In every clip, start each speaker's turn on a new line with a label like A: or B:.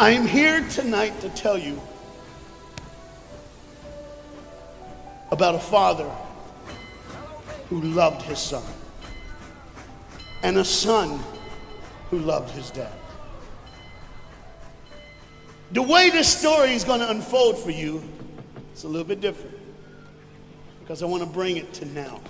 A: I'm here tonight to tell you about a father who loved his son and a son who loved his dad. The way this story is going to unfold for you is a little bit different because I want to bring it to now.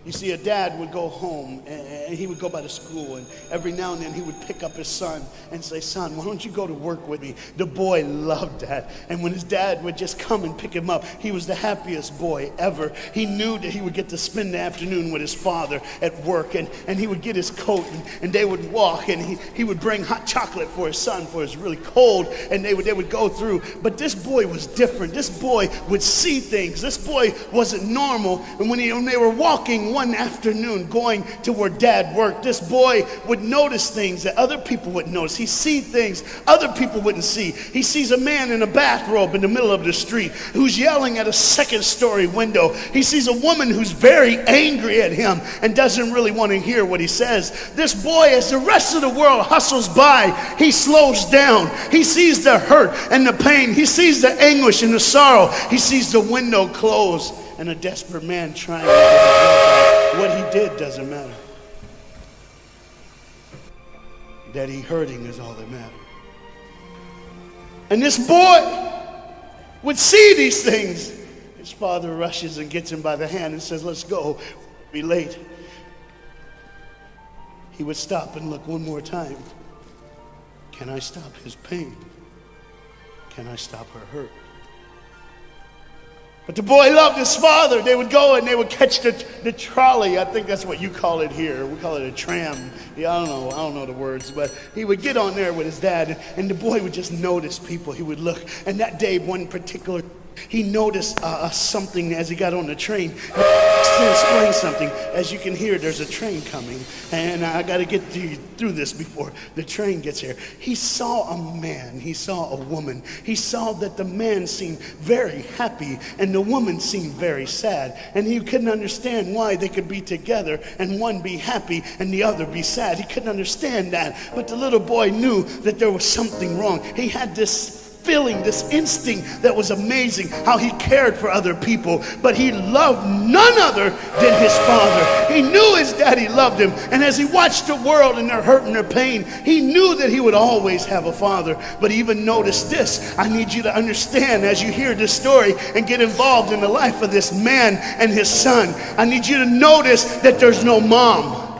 A: You see, a dad would go home and he would go by the school, and every now and then he would pick up his son and say, "Son, why don't you go to work with me?" The boy loved that. And when his dad would just come and pick him up, he was the happiest boy ever. He knew that he would get to spend the afternoon with his father at work, and he would get his coat and they would walk, and he would bring hot chocolate for his son, for it's really cold, and they would go through. But this boy was different. This boy would see things. This boy wasn't normal. And when they were walking one afternoon going to where dad worked, this boy would notice things that other people wouldn't notice. He see things other people wouldn't see. He sees a man in a bathrobe in the middle of the street who's yelling at a second-story window. He sees a woman who's very angry at him and doesn't really want to hear what he says. This boy, as the rest of the world hustles by, he slows down. He sees the hurt and the pain. He sees the anguish and the sorrow. He sees the window close and a desperate man trying to get his back. What he did doesn't matter. That he hurting is all that matters. And this boy would see these things. His father rushes and gets him by the hand and says, "Let's go, we'll be late." He would stop and look one more time. Can I stop his pain? Can I stop her hurt? But the boy loved his father. They would go and they would catch the trolley. I think that's what you call it here. We call it a tram. Yeah, I don't know the words, but he would get on there with his dad, and the boy would just notice people. He would look, and that day, one particular, he noticed something as he got on the train. To explain something, as you can hear, there's a train coming, and I got to get through this before the train gets here. He saw a man, he saw a woman. He saw that the man seemed very happy and the woman seemed very sad, and he couldn't understand why they could be together and one be happy and the other be sad. He couldn't understand that, but the little boy knew that there was something wrong. He had this feeling, this instinct that was amazing, how he cared for other people, but he loved none other than his father. He knew his daddy loved him, and as he watched the world and their hurt and their pain, he knew that he would always have a father. But even notice this, I need you to understand as you hear this story and get involved in the life of this man and his son, I need you to notice that there's no mom.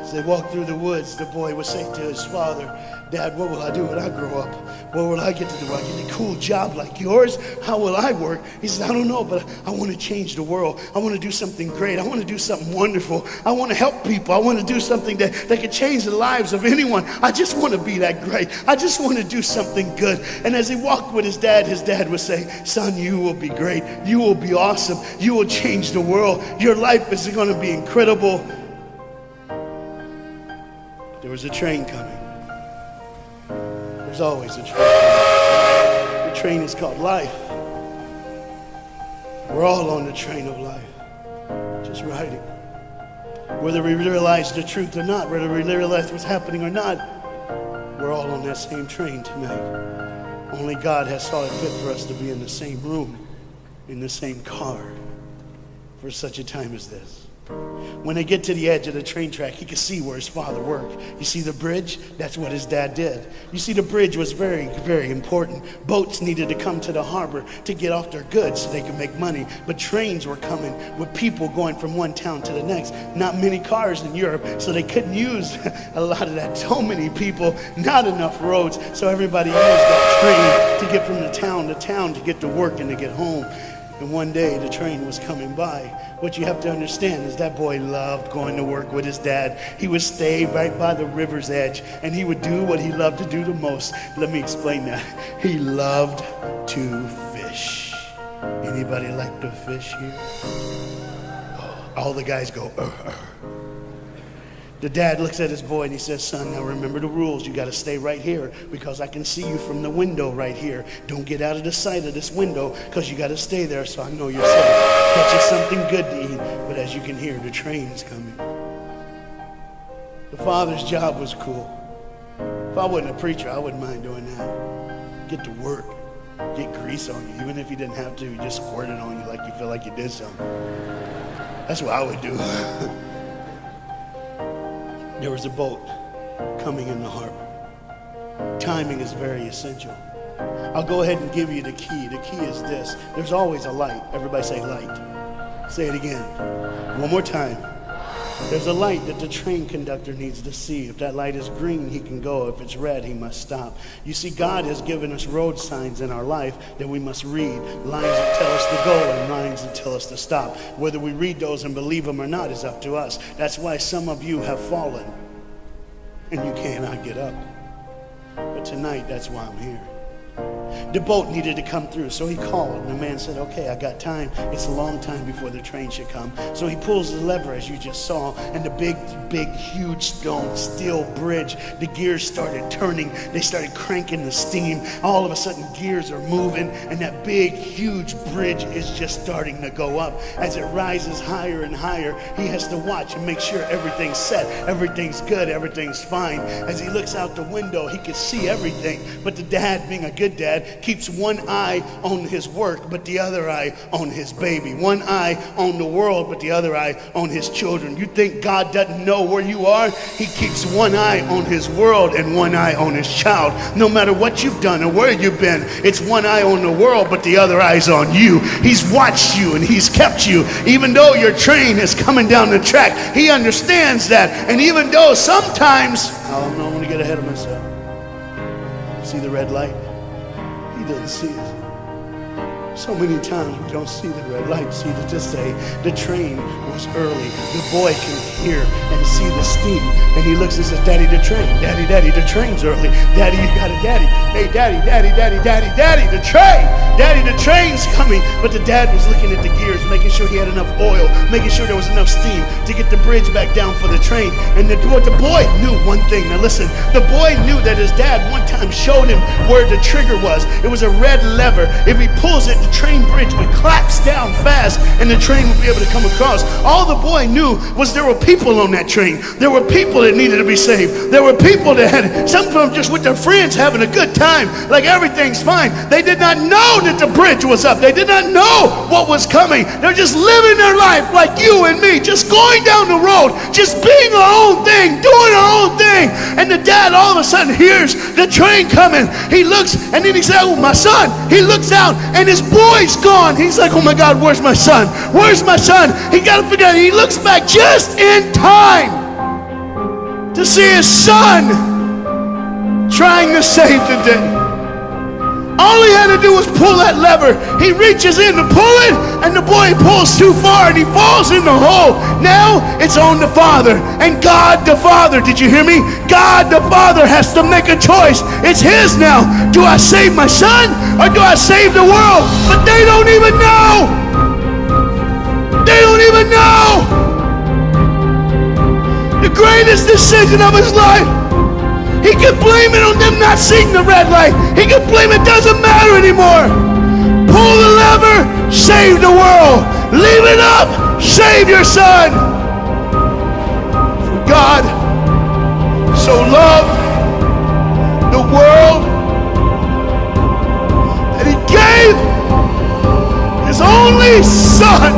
A: As they walked through the woods, the boy would say to his father, "Dad, what will I do when I grow up? What will I get to do? Will I get a cool job like yours? How will I work?" He said, "I don't know, but I want to change the world. I want to do something great. I want to do something wonderful. I want to help people. I want to do something that could change the lives of anyone. I just want to be that great. I just want to do something good." And as he walked with his dad would say, "Son, you will be great. You will be awesome. You will change the world. Your life is going to be incredible." There was a train coming. There's always a train coming. The train is called life. We're all on the train of life, just riding. Whether we realize the truth or not, whether we realize what's happening or not, we're all on that same train tonight. Only God has saw it fit for us to be in the same room, in the same car, for such a time as this. When they get to the edge of the train track, he could see where his father worked. You see the bridge? That's what his dad did. You see, the bridge was very, very important. Boats needed to come to the harbor to get off their goods so they could make money. But trains were coming with people going from one town to the next. Not many cars in Europe, so they couldn't use a lot of that. So many people, not enough roads, so everybody used that train to get from the town to town to get to work and to get home. And one day the train was coming by. What you have to understand is that boy loved going to work with his dad. He would stay right by the river's edge, and he would do what he loved to do the most. Let me explain that. He loved to fish. Anybody like to fish here? All the guys go, The dad looks at his boy and he says, "Son, now remember the rules. You got to stay right here because I can see you from the window right here. Don't get out of the sight of this window because you got to stay there so I know you're safe. Get you something good to eat." But as you can hear, the train's coming. The father's job was cool. I wasn't a preacher, I wouldn't mind doing that. Get to work. Get grease on you. Even if you didn't have to, you just squirt it on you like you feel like you did something. That's what I would do. There was a boat coming in the harbor. Timing is very essential. I'll go ahead and give you the key. The key is this. There's always a light. Everybody say light. Say it again. One more time. There's a light that the train conductor needs to see. If that light is green, he can go. If it's red, he must stop. You see, God has given us road signs in our life that we must read. Lines that tell us to go and lines that tell us to stop. Whether we read those and believe them or not is up to us. That's why some of you have fallen and you cannot get up. But tonight, that's why I'm here. The boat needed to come through, so he called, and the man said, okay, I got time. It's a long time before the train should come. So he pulls the lever, as you just saw, and the big, huge steel bridge, the gears started turning. They started cranking the steam. All of a sudden, gears are moving, and that big, huge bridge is just starting to go up. As it rises higher and higher, he has to watch and make sure everything's set, everything's good, everything's fine. As he looks out the window, he can see everything, but the dad, being a good dad, keeps one eye on his work, but the other eye on his baby. One eye on the world, but the other eye on his children. You think God doesn't know where you are? He keeps one eye on his world and one eye on his child. No matter what you've done or where you've been, it's one eye on the world, but the other eye's on you. He's watched you and he's kept you. Even though your train is coming down the track, he understands that. And even though sometimes, I'm not going to get ahead of myself. See the red light? He didn't see it. So many times we don't see the red light. See, to just say the train was early. The boy can hear and see the steam. And he looks and says, Daddy, the train. Daddy, Daddy, the train's early. Daddy, you got a daddy. Hey, Daddy, Daddy, Daddy, Daddy, Daddy, the train. Daddy, the train's coming. But the dad was looking at the gears, making sure he had enough oil, making sure there was enough steam to get the bridge back down for the train. And the boy knew one thing. Now listen, the boy knew that his dad one time showed him where the trigger was. It was a red lever. If he pulls it, the train bridge would collapse down fast and the train would be able to come across. All the boy knew was there were people on that train. There were people that needed to be saved. There were people that had, some of them just with their friends having a good time, like everything's fine. They did not know that the bridge was up. They did not know what was coming. They're just living their life like you and me, just going down the road, just being our own thing, doing our own thing. And the dad all of a sudden hears the train coming. He looks and then he said, oh, my son. He looks out and his boy's gone. He's like, oh my God, where's my son? Where's my son? He got to figure out. He looks back just in time to see his son trying to save the day. All he had to do was pull that lever. He reaches in to pull it, and the boy pulls too far, and he falls in the hole. Now it's on the father, and God the Father, did you hear me? God the Father has to make a choice. It's his now. Do I save my son, or do I save the world? But they don't even know. They don't even know. The greatest decision of his life. He could blame it on them not seeing the red light. He could blame it doesn't matter anymore. Pull the lever, save the world. Leave it up, save your son. For God so loved the world that he gave his only son.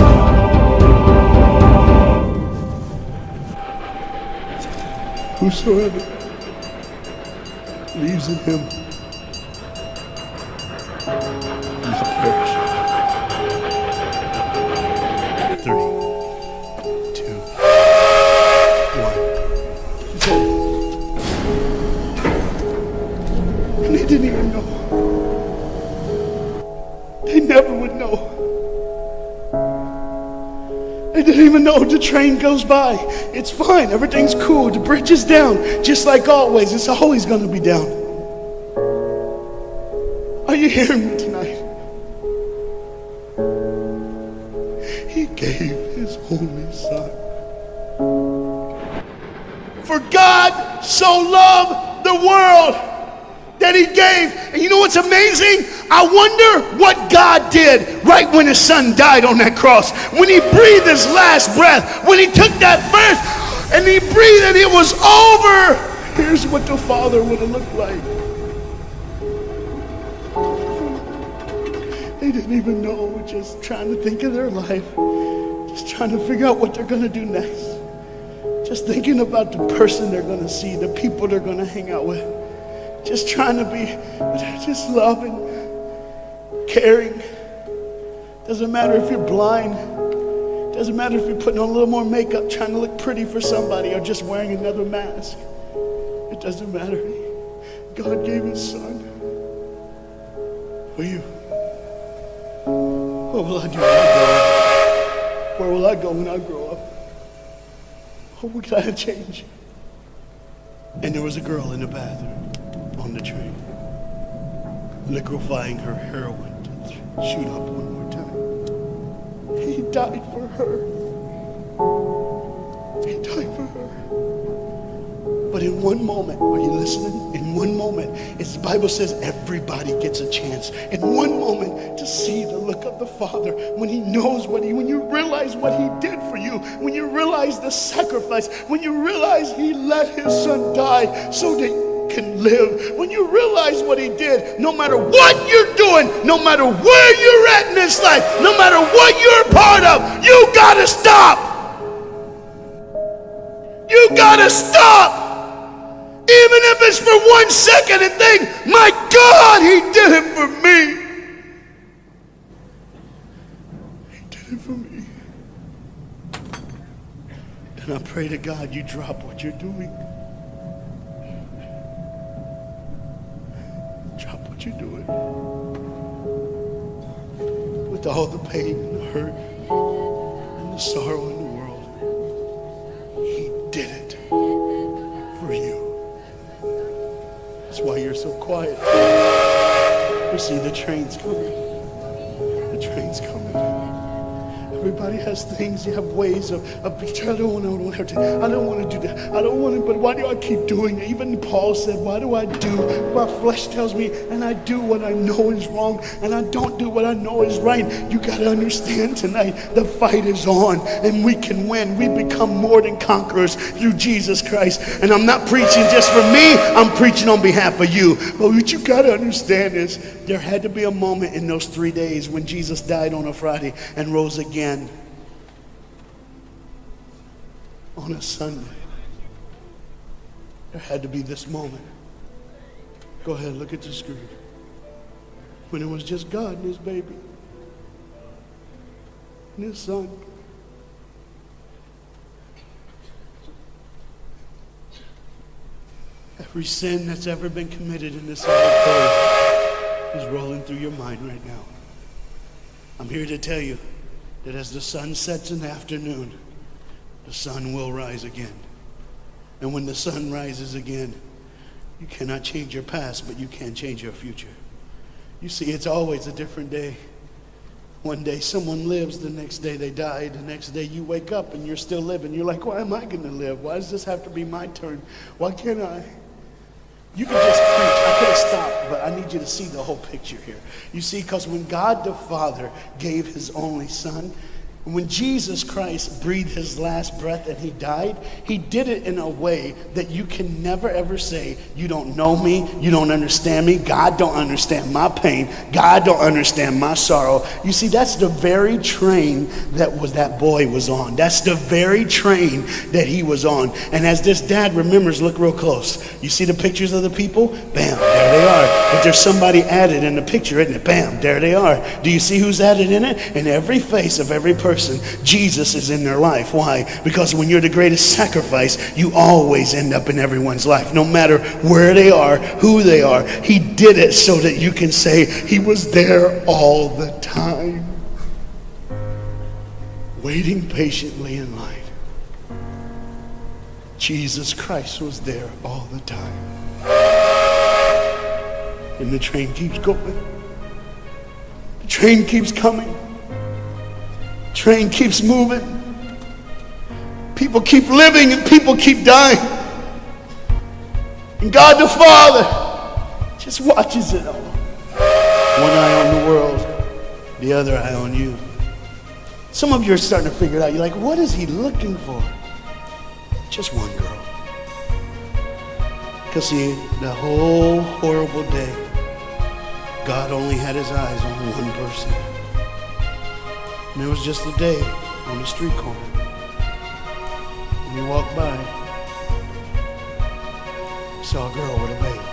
A: Whosoever believes in him will not perish. 3, 2, 1. And they didn't even know. They never would know. They didn't even know the train goes by. It's fine. Everything's cool. The bridge is down. Just like always. It's always going to be down. Are you hearing me tonight? He gave his only son. For God so loved the world that he gave. And you know what's amazing? I wonder what God did right when his son died on that cross. When he breathed his last breath, when he took that breath and he breathed and it was over, Here's what the Father would have looked like. They didn't even know, just trying to think of their life, just trying to figure out what they're going to do next. Just thinking about the person they're going to see, the people they're going to hang out with. Just trying to be just loving, caring. Doesn't matter if you're blind. Doesn't matter if you're putting on a little more makeup, trying to look pretty for somebody, or just wearing another mask. It doesn't matter. God gave his son for you. What will I do when I grow up? Where will I go when I grow up? What can I change? And there was a girl in the bathroom on the train, liquefying her heroin to shoot up one more time. He died for her. He died for her. But in one moment, are you listening? In one moment, as the Bible says, everybody gets a chance. In one moment, to see the look of the Father when he knows when you realize what he did for you, when you realize the sacrifice, when you realize he let his son die so that you can live, when you realize what he did, no matter what you're doing, no matter where you're at in this life, no matter what you're a part of, you gotta stop. You gotta stop. Even if it's for 1 second, and think, my God, he did it for me. He did it for me. And I pray to God you drop what you're doing. Drop what you're doing. With all the pain and the hurt and the sorrow in the world, he did it for you. That's why you're so quiet. You see, the train's coming. The train's coming. Everybody has things. You have ways of I don't want to do that. I don't want to, but why do I keep doing it? Even Paul said, why do I do what my flesh tells me, and I do what I know is wrong, and I don't do what I know is right? You got to understand tonight, the fight is on, and we can win. We become more than conquerors through Jesus Christ. And I'm not preaching just for me. I'm preaching on behalf of you. But what you got to understand is there had to be a moment in those 3 days when Jesus died on a Friday and rose again on a Sunday. There had to be this moment. Go ahead, look at the screen. When it was just God and his baby and his son. Every sin that's ever been committed in this earth is rolling through your mind right now. I'm here to tell you that as the sun sets in the afternoon, the sun will rise again. And when the sun rises again, you cannot change your past, but you can change your future. You see, it's always a different day. One day someone lives, the next day they die, the next day you wake up and you're still living. You're like, why am I going to live? Why does this have to be my turn? Why can't I? You can just preach. I could have stopped, but I need you to see the whole picture here. You see, because when God the Father gave his only son, when Jesus Christ breathed his last breath and he died, he did it in a way that you can never ever say, you don't know me, you don't understand me, God don't understand my pain, God don't understand my sorrow. You see, that's the very train that boy was on. That's the very train that he was on. And as this dad remembers, look real close. You see the pictures of the people? Bam, there they are. But there's somebody added in the picture, isn't it? Bam, there they are. Do you see who's added in it? In every face of every person, Jesus is in their life. Why? Because when you're the greatest sacrifice, you always end up in everyone's life, no matter where they are, who they are. He did it so that you can say he was there all the time, waiting patiently in line. Jesus Christ was there all the time. And the train keeps going. The train keeps coming. Train keeps moving. People keep living and people keep dying. And God the Father just watches it all. One eye on the world, the other eye on you. Some of you are starting to figure it out. You're like, what is he looking for? Just one girl. Because see, the whole horrible day, God only had his eyes on one person. And it was just a day on the street corner. And he walked by, saw a girl with a baby.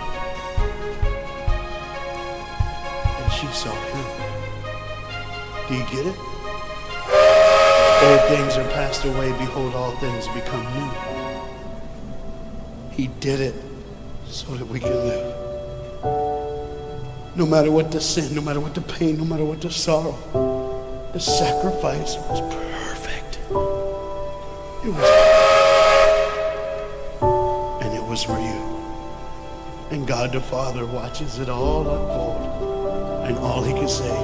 A: And she saw him. Do you get it? Old things are passed away. Behold, all things become new. He did it so that we could live. No matter what the sin, no matter what the pain, no matter what the sorrow, the sacrifice was perfect. It was perfect. And it was for you. And God the Father watches it all unfold. And all he can say